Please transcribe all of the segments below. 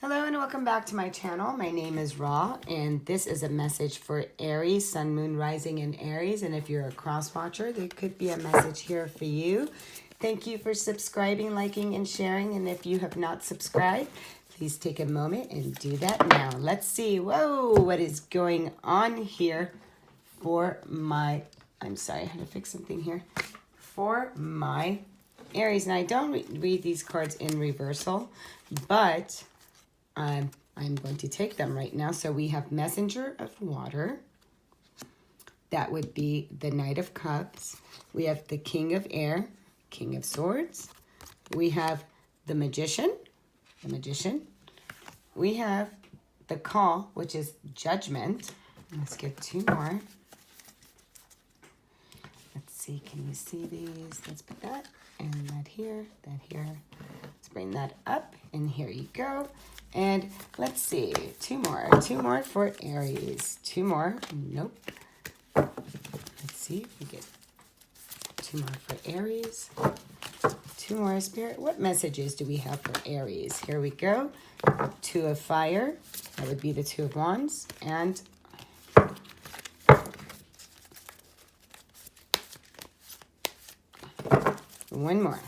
Hello and welcome back to my channel. My name is Ra and this is a message for Aries, Sun, Moon, Rising in Aries. And if you're a cross watcher, there could be a message here for you. Thank you for subscribing, liking, and sharing. And if you have not subscribed, please take a moment and do that now. Let's see, whoa, what is going on here for my, I'm sorry, I had to fix something here. For my Aries. Now I don't read these cards in reversal, but I'm going to take them right now. So we have Messenger of Water. That would be the Knight of Cups. We have the King of Air, King of Swords. We have the Magician, We have the Call, which is Judgment. Let's get two more. Let's see, can you see these? Let's put that and that here, that here. Let's bring that up, and here you go. And let's see, two more for Aries. Two more, nope. Let's see if we get two more for Aries. Two more, Spirit. What messages do we have for Aries? Here we go. Two of Fire, that would be the Two of Wands, and one more.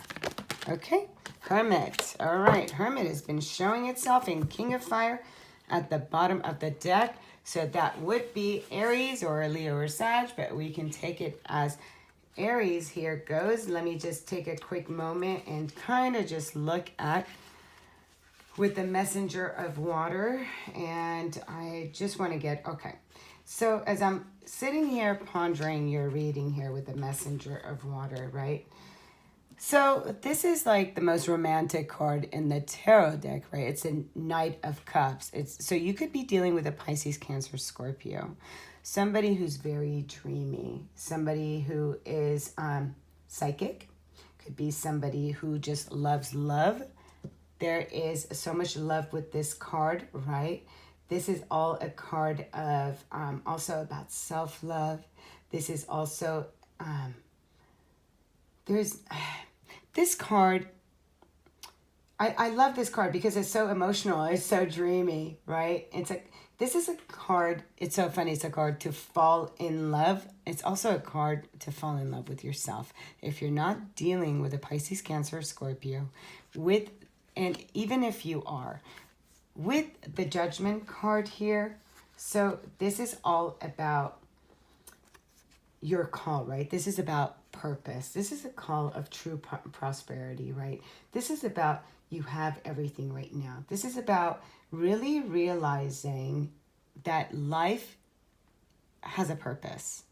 Okay. Hermit. All right. Hermit has been showing itself in King of Fire at the bottom of the deck. So that would be Aries or Leo or Sag, but we can take it as Aries. Here goes. Let me just take a quick moment and kind of just look at with the Messenger of Water. And I just want to get, okay. So as I'm sitting here pondering your reading here with the Messenger of Water, right? So this is like the most romantic card in the tarot deck, right? It's a Knight of Cups. So you could be dealing with a Pisces, Cancer, Scorpio. Somebody who's very dreamy. Somebody who is psychic. Could be somebody who just loves love. There is so much love with this card, right? This is all a card of also about self-love. This is also... this card, I love this card because it's so emotional. It's so dreamy, right? This is a card, it's so funny. It's a card to fall in love. It's also a card to fall in love with yourself. If you're not dealing with a Pisces, Cancer, Scorpio, and even if you are, with the Judgment card here, so this is all about your call, right? This is about purpose. This is a call of true prosperity, right? This is about you have everything right now. This is about really realizing that life has a purpose.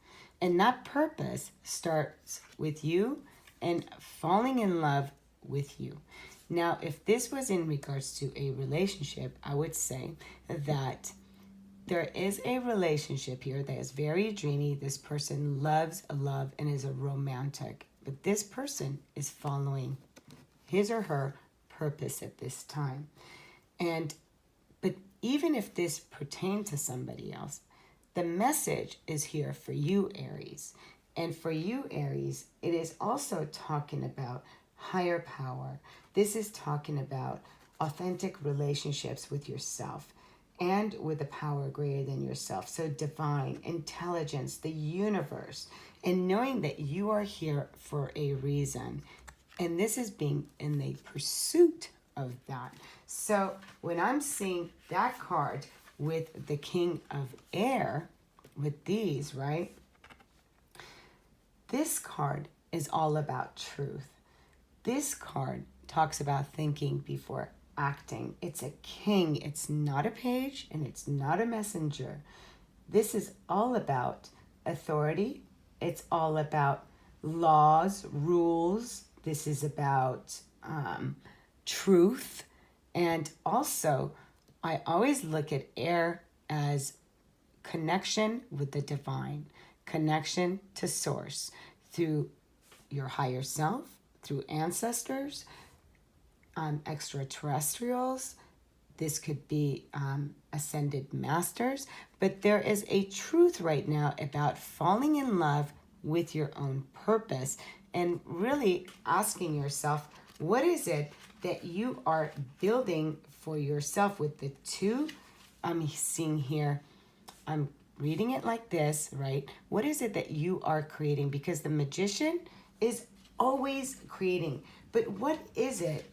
And that purpose starts with you and falling in love with you. Now, if this was in regards to a relationship, I would say that there is a relationship here that is very dreamy. This person loves love and is a romantic. But this person is following his or her purpose at this time. But even if this pertained to somebody else, the message is here for you, Aries. And for you, Aries, it is also talking about higher power. This is talking about authentic relationships with yourself and with a power greater than yourself. So divine, intelligence, the universe, and knowing that you are here for a reason. And this is being in the pursuit of that. So when I'm seeing that card with the King of Air, with these, right? This card is all about truth. This card talks about thinking before acting. It's a king. It's not a page and it's not a messenger. This is all about authority. It's all about laws, rules. This is about truth. And also, I always look at air as connection with the divine, connection to source through your higher self, through ancestors, extraterrestrials. This could be ascended masters. But there is a truth right now about falling in love with your own purpose and really asking yourself, what is it that you are building for yourself with the two I'm seeing here. I'm reading it like this, right? What is it that you are creating? Because the magician is always creating. But what is it,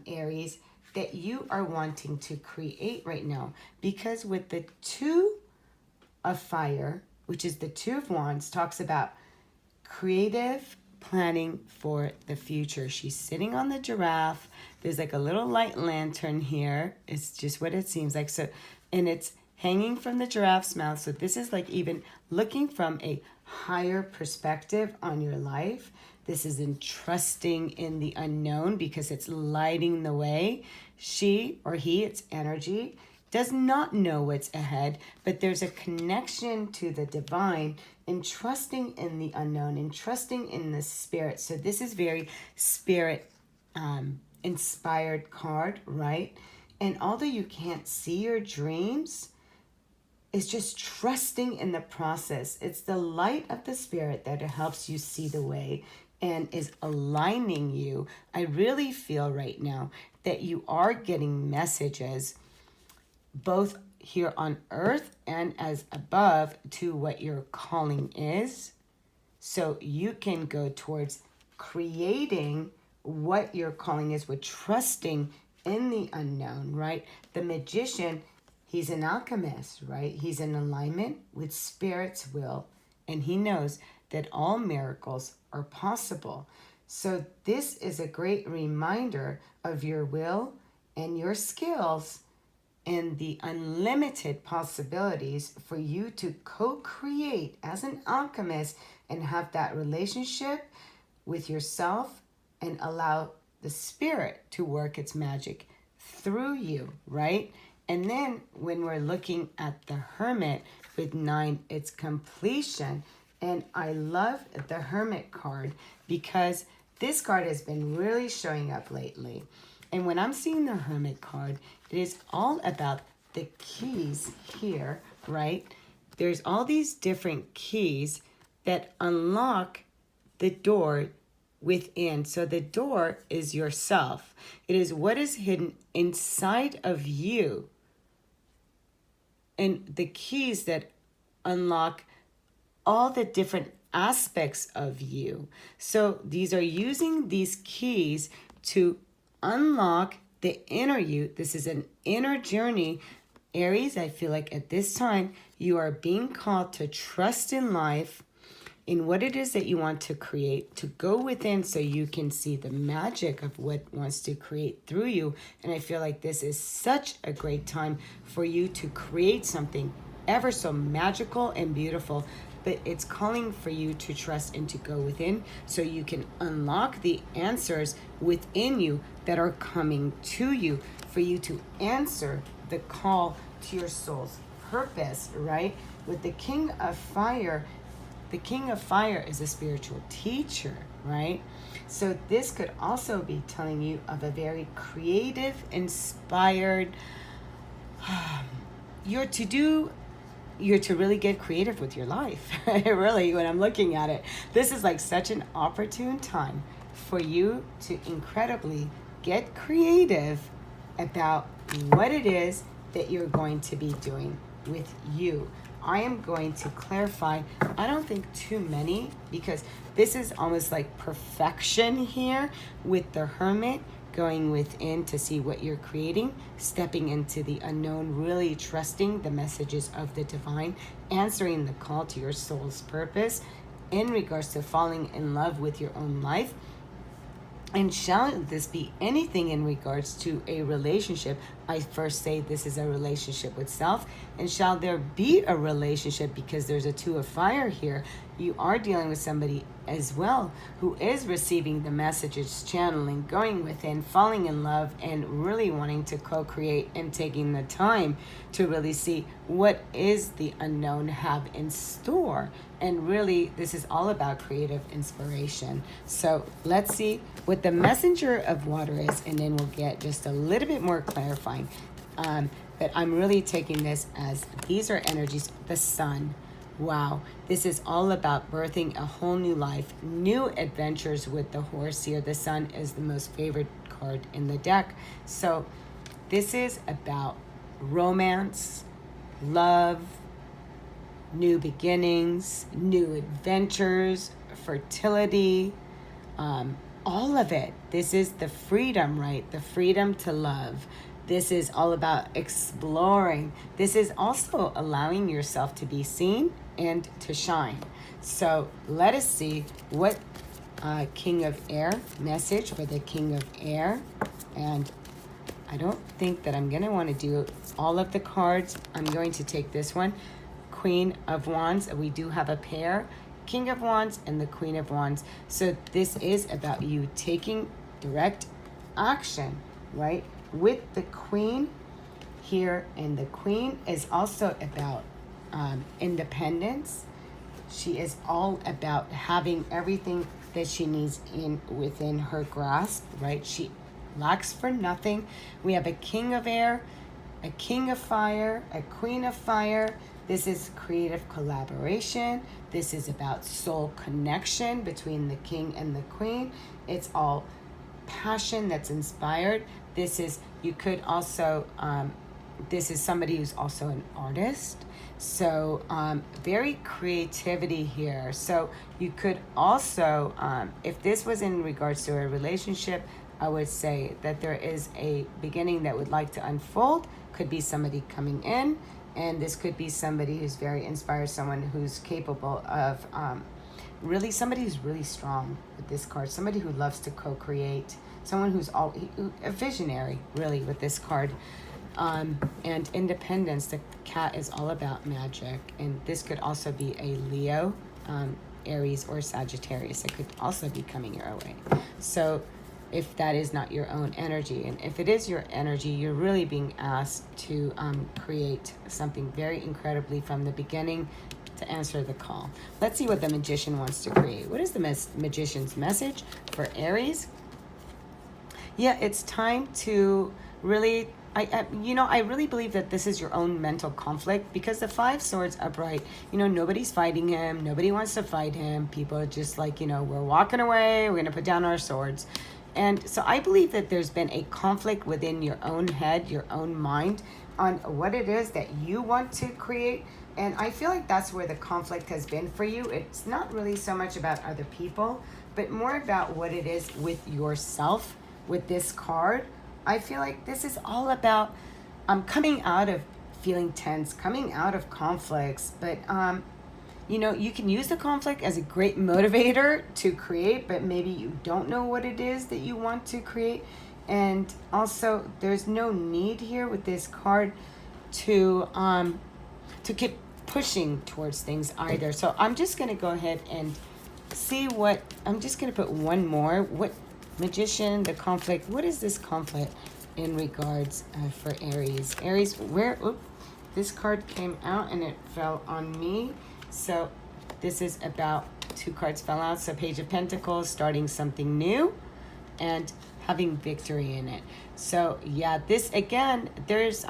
Aries, that you are wanting to create right now? Because with the two of fire, which is the two of wands, talks about creative planning for the future. She's sitting on the giraffe. There's like a little light lantern here. It's just what it seems like. So, and it's hanging from the giraffe's mouth. So this is like even looking from a higher perspective on your life. This is entrusting in the unknown because it's lighting the way. She or he, it's energy, does not know what's ahead, but there's a connection to the divine and trusting in the unknown and trusting in the spirit. So this is very spirit inspired card, right? And although you can't see your dreams, it's just trusting in the process. It's the light of the spirit that helps you see the way and is aligning you. I really feel right now that you are getting messages both here on earth and as above to what your calling is. So you can go towards creating what your calling is with trusting in the unknown, right? The magician, he's an alchemist, right? He's in alignment with spirit's will, and he knows that all miracles are possible. So this is a great reminder of your will and your skills and the unlimited possibilities for you to co-create as an alchemist and have that relationship with yourself and allow the spirit to work its magic through you, right? And then when we're looking at the Hermit with 9, it's completion. And I love the Hermit card because this card has been really showing up lately. And when I'm seeing the Hermit card, it is all about the keys here, right? There's all these different keys that unlock the door within. So the door is yourself. It is what is hidden inside of you. And the keys that unlock all the different aspects of you. So these are using these keys to unlock the inner you. This is an inner journey. Aries, I feel like at this time, you are being called to trust in life, in what it is that you want to create, to go within so you can see the magic of what wants to create through you. And I feel like this is such a great time for you to create something ever so magical and beautiful. But it's calling for you to trust and to go within so you can unlock the answers within you that are coming to you, for you to answer the call to your soul's purpose, right? With the King of Fire, the King of Fire is a spiritual teacher, right? So this could also be telling you of a very creative, inspired, you're to really get creative with your life. Really, when I'm looking at it, this is like such an opportune time for you to incredibly get creative about what it is that you're going to be doing with you. I am going to clarify, I don't think too many, because this is almost like perfection here with the Hermit, going within to see what you're creating, stepping into the unknown, really trusting the messages of the divine, answering the call to your soul's purpose in regards to falling in love with your own life. And shall this be anything in regards to a relationship, I first say this is a relationship with self. And shall there be a relationship, because there's a 2 of Fire here, you are dealing with somebody as well who is receiving the messages, channeling, going within, falling in love, and really wanting to co-create and taking the time to really see what is the unknown have in store. And really, this is all about creative inspiration. So let's see what the Messenger of Water is, and then we'll get just a little bit more clarifying. But I'm really taking this as these are energies, the Sun. Wow, this is all about birthing a whole new life, new adventures with the horse here. The Sun is the most favorite card in the deck. So This is about romance, love, new beginnings, new adventures, fertility, all of it. This is the freedom, right? The freedom to love. This is all about exploring. This is also allowing yourself to be seen and to shine. So let us see what King of Air message for the King of Air. And I don't think that I'm going to want to do all of the cards. I'm going to take this one, Queen of Wands. We do have a pair, King of Wands and the Queen of Wands. So this is about you taking direct action, right? With the Queen here, and the Queen is also about independence. She is all about having everything that she needs within her grasp, right? She lacks for nothing. We have a King of Air, a King of Fire, a Queen of Fire. This is creative collaboration. This is about soul connection between the King and the Queen. It's all passion that's inspired. This is, you could also, this is somebody who's also an artist. So very creativity here. So you could also, if this was in regards to a relationship, I would say that there is a beginning that would like to unfold. Could be somebody coming in, and this could be somebody who's very inspired, someone who's capable of really, somebody who's really strong with this card, somebody who loves to co-create, someone who's a visionary, really, with this card. And independence. The cat is all about magic, and this could also be a Leo, Aries, or Sagittarius. It could also be coming your way. So if that is not your own energy, and if it is your energy, you're really being asked to create something very incredibly from the beginning to answer the call. Let's see what the Magician wants to create. What is the Magician's message for Aries? Yeah, it's time to really, I really believe that this is your own mental conflict, because the Five Swords upright, nobody's fighting him. Nobody wants to fight him. People are just like, we're walking away. We're going to put down our swords. And so I believe that there's been a conflict within your own head, your own mind, on what it is that you want to create. And I feel like that's where the conflict has been for you. It's not really so much about other people, but more about what it is with yourself. With this card, I feel like this is all about coming out of feeling tense, coming out of conflicts. But you can use the conflict as a great motivator to create, but maybe you don't know what it is that you want to create. And also, there's no need here with this card to keep pushing towards things either. So I'm just going to go ahead and see what, I'm just going to put one more. What Magician, the conflict, what is this conflict in regards for Aries? Aries, this card came out and it fell on me. So this is about, two cards fell out. So Page of Pentacles, starting something new and having victory in it. So yeah, this again, there's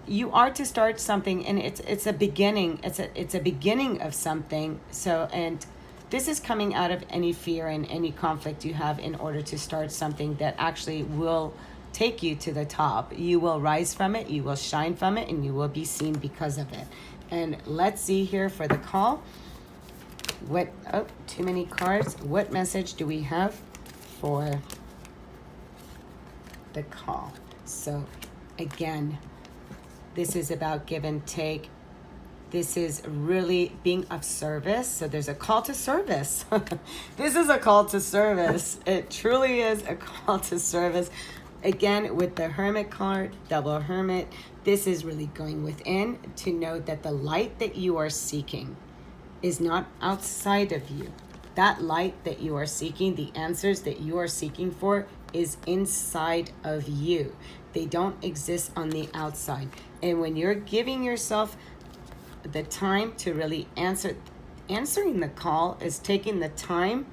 you are to start something, and it's a beginning. It's a beginning of something. So, and this is coming out of any fear and any conflict you have in order to start something that actually will take you to the top. You will rise from it, you will shine from it, and you will be seen because of it. And let's see here for the call. Too many cards. What message do we have for the call? So again, this is about give and take. This is really being of service. So there's a call to service. This is a call to service. It truly is a call to service. Again, with the Hermit card, double Hermit, this is really going within to know that the light that you are seeking is not outside of you. That light that you are seeking, the answers that you are seeking for, is inside of you. They don't exist on the outside. And when you're giving yourself the time to really answering the call is taking the time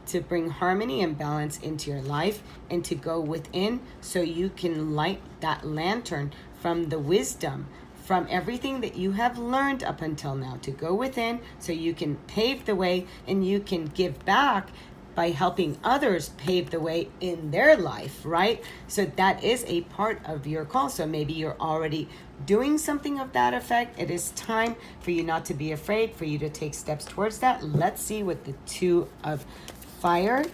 to bring harmony and balance into your life and to go within so you can light that lantern from the wisdom, from everything that you have learned up until now, to go within so you can pave the way and you can give back by helping others pave the way in their life, right? So that is a part of your call. So maybe you're already doing something of that effect. It is time for you not to be afraid, for you to take steps towards that. Let's see what the Two of Fire.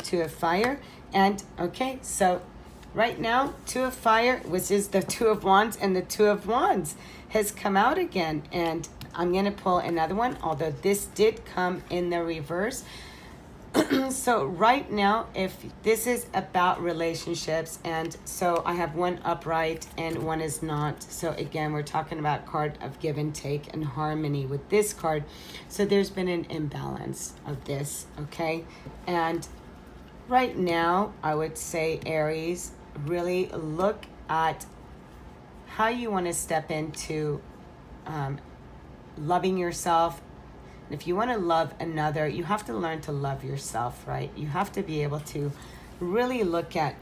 And okay, so right now, Two of Fire, which is the Two of Wands, and the Two of Wands has come out again. And I'm going to pull another one, although this did come in the reverse. So right now, if this is about relationships, and so I have one upright and one is not. So again, we're talking about card of give and take and harmony with this card. So there's been an imbalance of this, okay? And right now, I would say, Aries, really look at how you want to step into loving yourself. If you want to love another, you have to learn to love yourself, right? You have to be able to really look at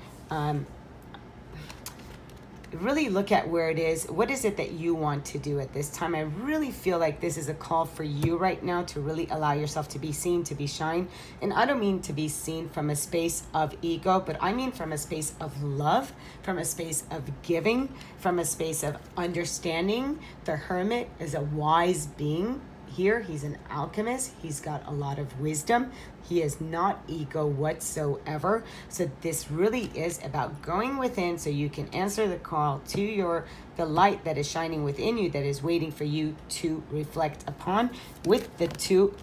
where it is. What is it that you want to do at this time? I really feel like this is a call for you right now to really allow yourself to be seen, to be shine. And I don't mean to be seen from a space of ego, but I mean from a space of love, from a space of giving, from a space of understanding. The Hermit is a wise being. Here, he's an alchemist. He's got a lot of wisdom. He is not ego whatsoever. So this really is about going within so you can answer the call to the light that is shining within you, that is waiting for you to reflect upon. With the too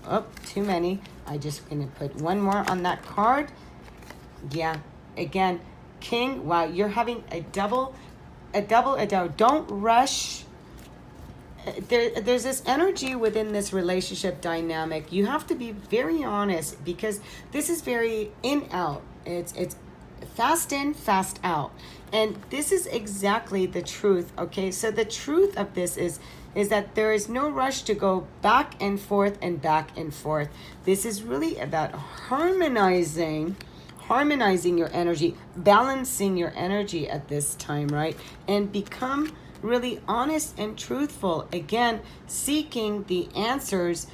many. I just going to put one more on that card. Yeah, again, King. Wow, you're having a double. Don't rush. There's this energy within this relationship dynamic. You have to be very honest, because this is very in out. It's fast in, fast out. And this is exactly the truth, okay? So the truth of this is that there is no rush to go back and forth and back and forth. This is really about harmonizing your energy, balancing your energy at this time, right? And become really honest and truthful. Again, seeking the answers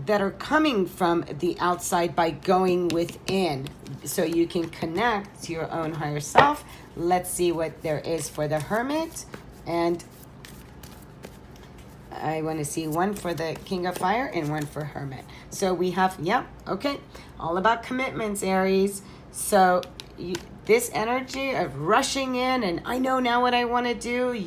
that are coming from the outside by going within, so you can connect to your own higher self. Let's see what there is for the Hermit. And I want to see one for the King of Fire and one for Hermit. So we have, all about commitments, Aries. So this energy of rushing in and I know now what I want to do.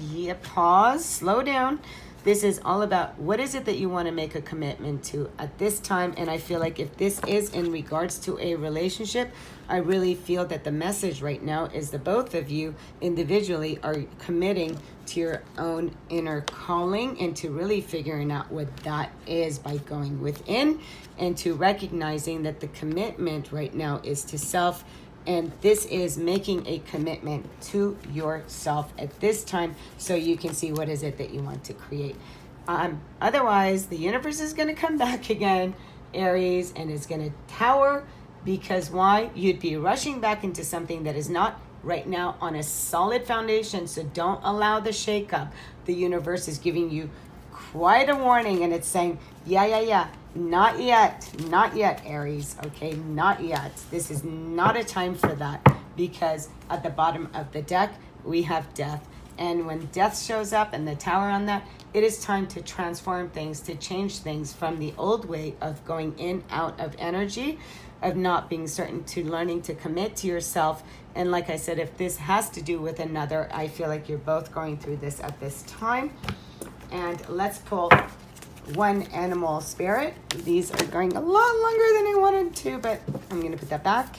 Pause, slow down. This is all about what is it that you want to make a commitment to at this time. And I feel like if this is in regards to a relationship, I really feel that the message right now is the both of you individually are committing to your own inner calling and to really figuring out what that is by going within, and to recognizing that the commitment right now is to self. And this is making a commitment to yourself at this time so you can see what is it that you want to create. Otherwise, the universe is going to come back again, Aries, and is going to tower. Because why? You'd be rushing back into something that is not right now on a solid foundation. So don't allow the shakeup. The universe is giving you quite a warning, and it's saying, yeah. Not yet, Aries, okay? Not yet. This is not a time for that, because at the bottom of the deck, we have death. And when death shows up and the tower on that, it is time to transform things, to change things from the old way of going in, out of energy, of not being certain, to learning to commit to yourself. And like I said, if this has to do with another, I feel like you're both going through this at this time. And let's pull one animal spirit. These are going a lot longer than I wanted to, but I'm going to put that back.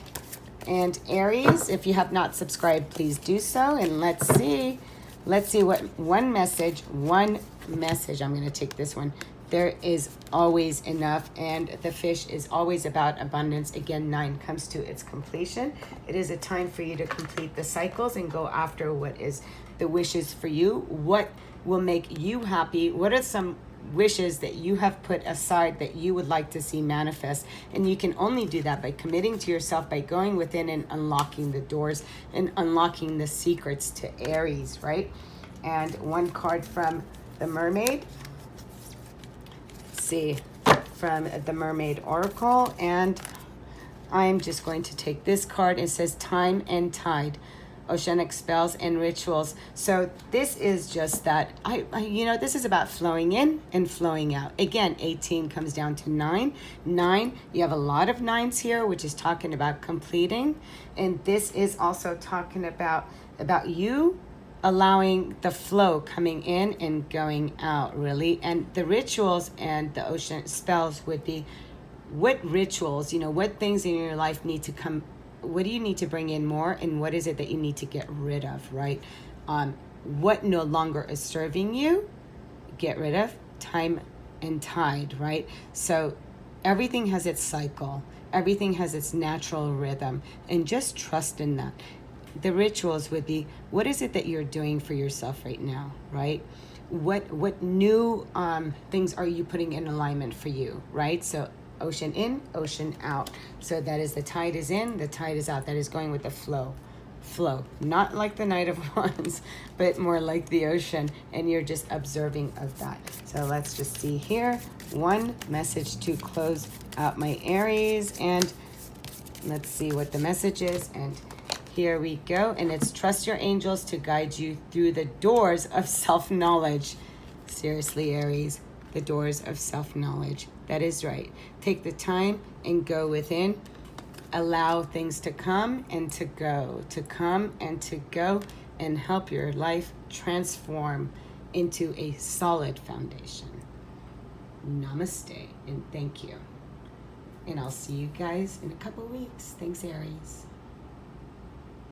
And Aries, if you have not subscribed, please do so. And let's see what one message. I'm going to take this one. There is always enough, and the fish is always about abundance. Again, 9 comes to its completion. It is a time for you to complete the cycles and go after what is the wishes for you. What will make you happy? What are some wishes that you have put aside that you would like to see manifest? And you can only do that by committing to yourself, by going within and unlocking the doors and unlocking the secrets to Aries, right? And one card from the Mermaid. Let's see, from the Mermaid Oracle, and I'm just going to take this card. It says time and tide, oceanic spells and rituals. So this is just that, you know, this is about flowing in and flowing out. Again, 18 comes down to 9. 9, you have a lot of 9s here, which is talking about completing. And this is also talking about you allowing the flow coming in and going out, really. And the rituals and the ocean spells would be, what rituals, you know, what things in your life need to come, what do you need to bring in more, and what is it that you need to get rid of, right? What no longer is serving you, get rid of. Time and tide, right? So everything has its cycle, everything has its natural rhythm, and just trust in that. The rituals would be, what is it that you're doing for yourself right now, right? What new things are you putting in alignment for you, right? So ocean in, ocean out. So that is, the tide is in, the tide is out. That is going with the flow. Not like the Knight of Wands, but more like the ocean, and you're just observing of that. So let's just see here. One message to close out my Aries, and let's see what the message is. And here we go. And it's, trust your angels to guide you through the doors of self-knowledge. Seriously, Aries, the doors of self-knowledge. That is right. Take the time and go within. Allow things to come and to go, to come and to go, and help your life transform into a solid foundation. Namaste and thank you. And I'll see you guys in a couple weeks. Thanks, Aries.